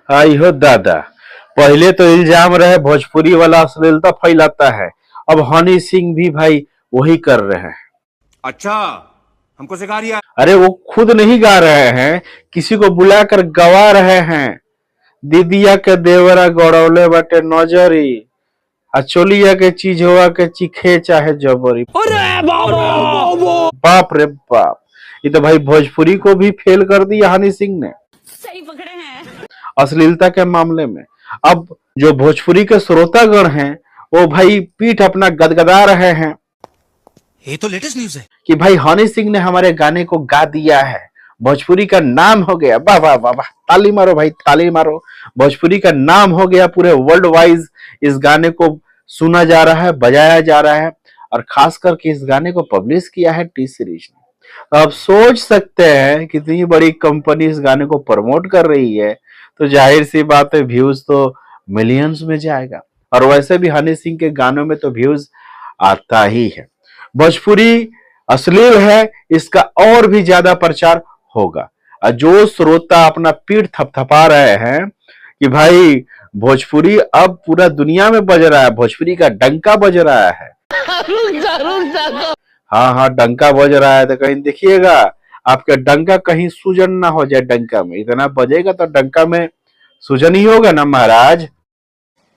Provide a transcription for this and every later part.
आई हो दादा। पहले तो इल्जाम रहे भोजपुरी वाला अश्लीलता फैलाता है, अब हनी सिंह भी भाई वही कर रहे हैं। अच्छा, हमको सिखा रिया। अरे वो खुद नहीं गा रहे हैं, किसी को बुलाकर गवा रहे हैं। दीदिया के देवरा गौड़ौले बाटे नजरी, अचोलिया के चीज हुआ के चिखे चाहे जबरी। बाप रे बाप, ये तो भाई भोजपुरी को भी फेल कर दिया हनी सिंह ने सही पकड़े हैं। अश्लीलता के मामले में। अब जो भोजपुरी के श्रोतागण हैं वो भाई पीठ अपना गदगदा रहे हैं ये तो लेटेस्ट न्यूज है कि भाई हनी सिंह ने हमारे गाने को गा दिया है, भोजपुरी का नाम हो गया। वाह वाह वाह वाह, ताली मारो भाई, ताली मारो। भोजपुरी का नाम हो गया, पूरे वर्ल्ड वाइज इस गाने को सुना जा रहा है, बजाया जा रहा है। और खास करके इस गाने को पब्लिश किया है टी सीरीज ने। तो आप सोच सकते हैं कितनी बड़ी कंपनी इस गाने को प्रमोट कर रही है, तो जाहिर सी बात है व्यूज तो मिलियंस में जाएगा। और वैसे भी हनी सिंह के गानों में तो व्यूज आता ही है। भोजपुरी अश्लील है, इसका और भी ज्यादा प्रचार होगा। और जो श्रोता अपना पीठ थपथपा रहे हैं कि भाई भोजपुरी अब पूरा दुनिया में बज रहा है, भोजपुरी का डंका बज रहा है। हाँ हाँ, डंका बज रहा है, तो कहीं देखिएगा आपका डंका कहीं सूजन ना हो जाए। डंका में इतना बजेगा तो डंका में सूजन ही होगा ना महाराज।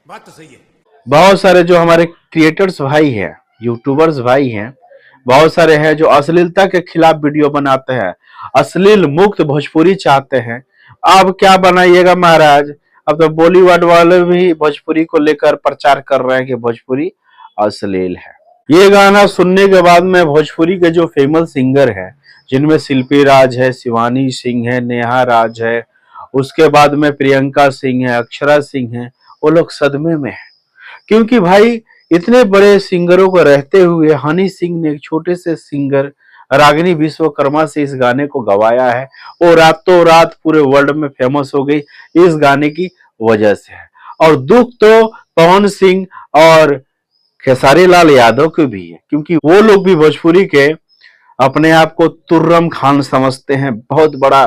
बात तो सही है। बहुत सारे जो हमारे क्रिएटर्स भाई हैं, यूट्यूबर्स भाई हैं, बहुत सारे हैं जो अश्लीलता के खिलाफ वीडियो बनाते हैं, अश्लील मुक्त भोजपुरी चाहते हैं। अब क्या बनाइएगा महाराज, अब तो बॉलीवुड वाले भी भोजपुरी को लेकर प्रचार कर रहे हैं कि भोजपुरी अश्लील है। ये गाना सुनने के बाद में भोजपुरी के जो फेमस सिंगर हैं, जिनमें शिल्पी राज है, शिवानी सिंह है, नेहा राज है, उसके बाद में प्रियंका सिंह है, अक्षरा सिंह है, वो लोग सदमे में है। क्योंकि भाई इतने बड़े सिंगरों को रहते हुए हनी सिंह ने एक छोटे से सिंगर रागिनी विश्वकर्मा से इस गाने को गवाया है। वो रातों रात पूरे वर्ल्ड में फेमस हो गई इस गाने की वजह से है। और दुख तो पवन सिंह और खेसारी लाल यादव के भी है, क्योंकि वो लोग भी भोजपुरी के अपने आप को तुर्रम खान समझते हैं, बहुत बड़ा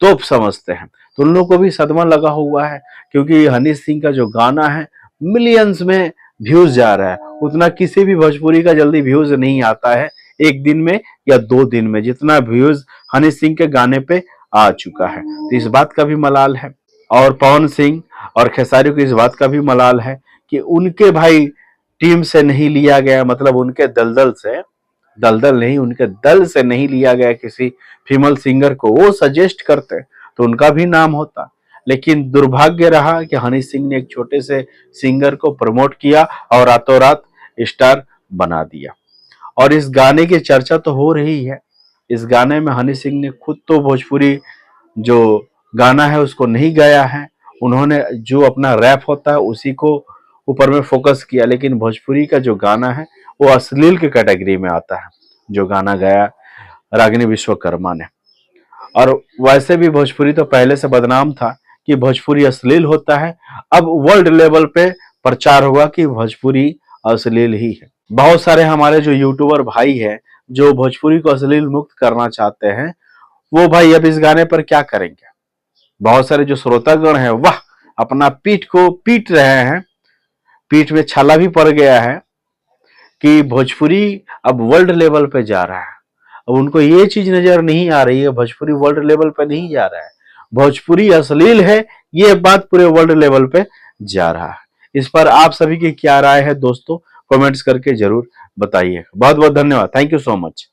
तोप समझते हैं। तो उन लोगों को भी सदमा लगा हुआ है, क्योंकि हनी सिंह का जो गाना है मिलियंस में व्यूज जा रहा है। उतना किसी भी भोजपुरी का जल्दी व्यूज नहीं आता है, एक दिन में या 2 दिन में जितना व्यूज हनी सिंह के गाने पे आ चुका है। तो इस बात का भी मलाल है। और पवन सिंह और खेसारी को इस बात का भी मलाल है कि उनके भाई टीम से नहीं लिया गया, मतलब उनके दलदल से, दलदल नहीं, उनके दल से नहीं लिया गया किसी फीमेल सिंगर को। वो सजेस्ट करते तो उनका भी नाम होता। लेकिन दुर्भाग्य रहा कि हनी सिंह ने एक छोटे से सिंगर को प्रमोट किया और रातों रात स्टार बना दिया। और इस गाने की चर्चा तो हो रही है। इस गाने में हनी सिंह ने खुद तो भोजपुरी जो गाना है उसको नहीं गाया है, उन्होंने जो अपना रैप होता है उसी को ऊपर में फोकस किया। लेकिन भोजपुरी का जो गाना है वो अश्लील की कैटेगरी में आता है, जो गाना गाया रागिनी विश्वकर्मा ने। और वैसे भी भोजपुरी तो पहले से बदनाम था कि भोजपुरी अश्लील होता है। अब वर्ल्ड लेवल पे प्रचार होगा कि भोजपुरी अश्लील ही है। बहुत सारे हमारे जो यूट्यूबर भाई हैं जो भोजपुरी को अश्लील मुक्त करना चाहते हैं, वो भाई अब इस गाने पर क्या करेंगे। बहुत सारे जो श्रोतागण हैं वाह अपना पीठ को पीट रहे हैं, पीठ में छाला भी पड़ गया है कि भोजपुरी अब वर्ल्ड लेवल पे जा रहा है। अब उनको ये चीज नजर नहीं आ रही है भोजपुरी वर्ल्ड लेवल पे नहीं जा रहा है, भोजपुरी अश्लील है, ये बात पूरे वर्ल्ड लेवल पे जा रहा है। इस पर आप सभी की क्या राय है दोस्तों, कमेंट्स करके जरूर बताइए। बहुत बहुत धन्यवाद, थैंक यू सो मच।